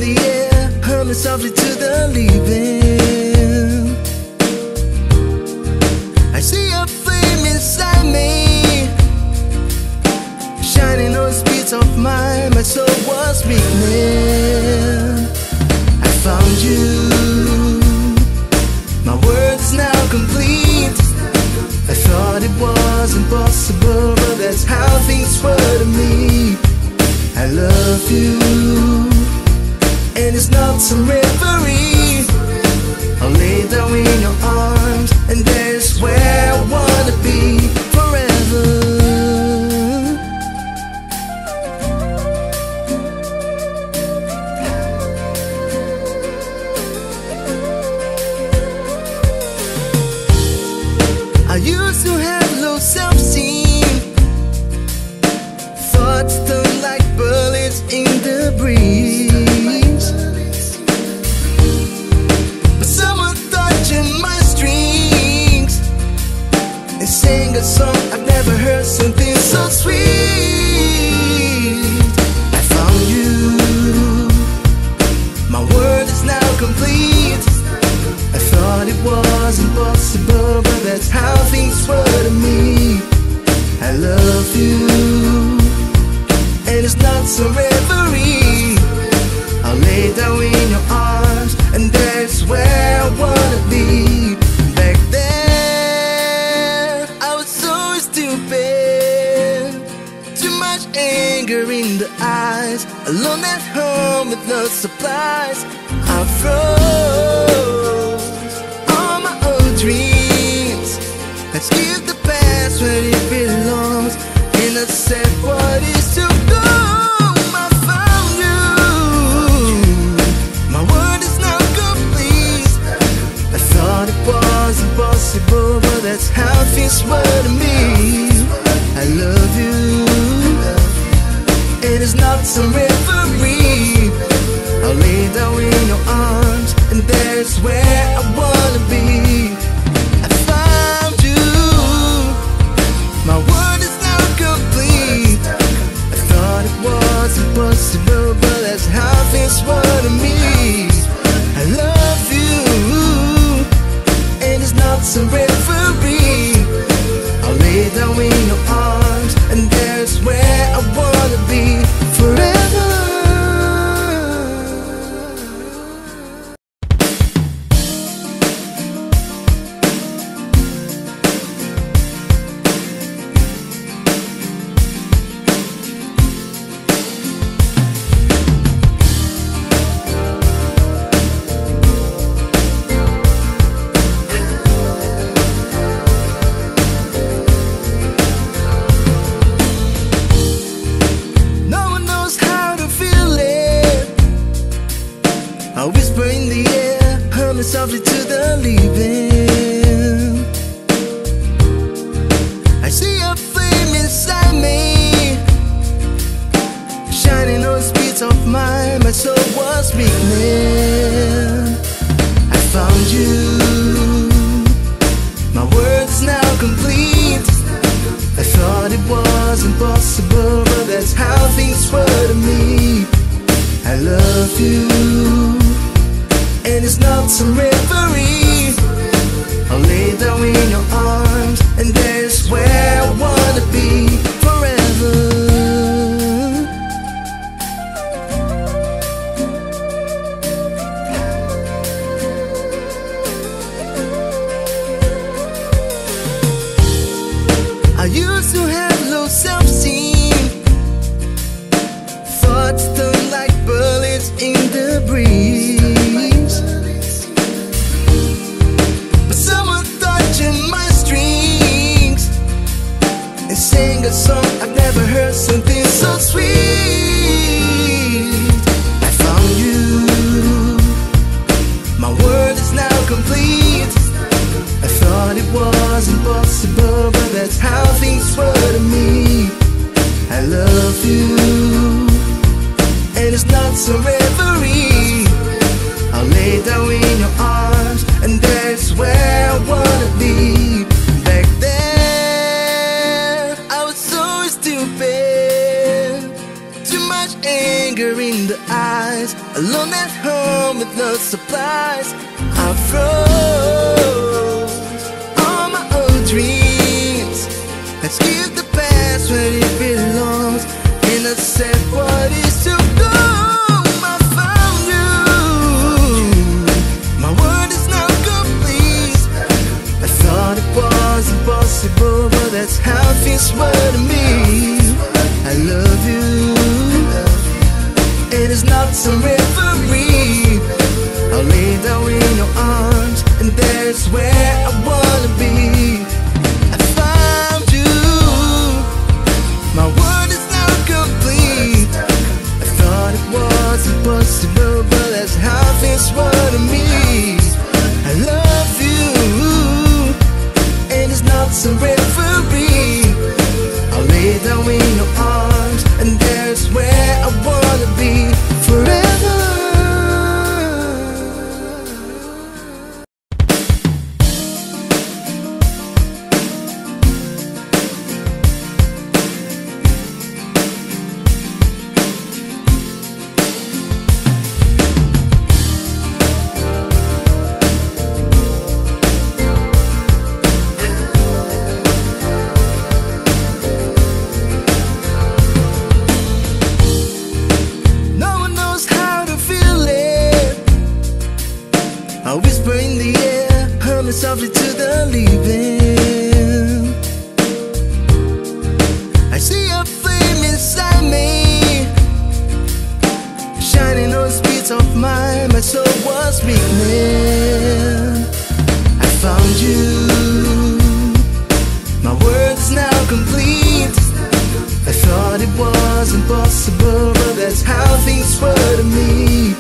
the air, humming softly to the living. I see a flame inside me, shining on the speeds of mine. My soul was weakening. I found you. My world is now complete. I thought it was impossible, but that's how things were to me. I love you, and it's not some reverie. I'll lay down in your arms, and there's where I wanna be forever. I used to have low self-esteem, thoughts stung like bullets in the breeze. But someone touching my strings and sang a song I've never heard, something so sweet. I found you. My world is now complete. I thought it was impossible, but that's how things were to me. I love you, and it's not some reverie. I'll lay down in your arms, and that's where I wanna be. Back then, I was so stupid. Too much anger in the eyes, alone at home with no supplies. I froze all my old dreams. Let's give the past where it belongs, and I said what is to come. I found you. My world is now complete. I thought it was impossible, but that's how things were to me. I love you, it is not some reverie. I'll lay down in your arms, and there's where I wanna be. I found you. My world is now complete. I thought it was impossible, but that's how things were to me. I love you, and it's not some reverie. I'll lay down in your arms, and there's where I wanna be forever. I whisper in the air, humming softly to the living. I see a flame inside me, shining on the speeds of mine. My soul was weakening. I found you. My world is now complete. I thought it was impossible, but that's how things were to me. I love you, and it's not some reverie. I'll lay down in your arms, and there's where I wanna be forever. I used to have low self-esteem, thoughts stung like bullets in the breeze. But someone touching my strings and sang a song I've never heard, something so sweet. I found you. My world is now complete. I thought it was impossible, but that's how things were to me. I love you, and it's not some reverie. alone at home with no supplies. I froze all my old dreams. Let's give the past where it belongs, and accept what is to come. I found you. My world is now complete. I thought it was impossible, but that's how things were to me. I love you. It is not some referee. I'll lay down in your arms, and there's where I wanna be. I found you. My world is now complete. I thought it was impossible, but that's how things were to me. I love you. It is not some referee. I'll lay down in your arms, and there's where I wanna be forever. I whisper in the air, humming softly to the leaving. I see a flame inside me, shining on the streets of mine. My soul was weakening. I found you. My world is now complete. I thought it was impossible, but that's how things were to me.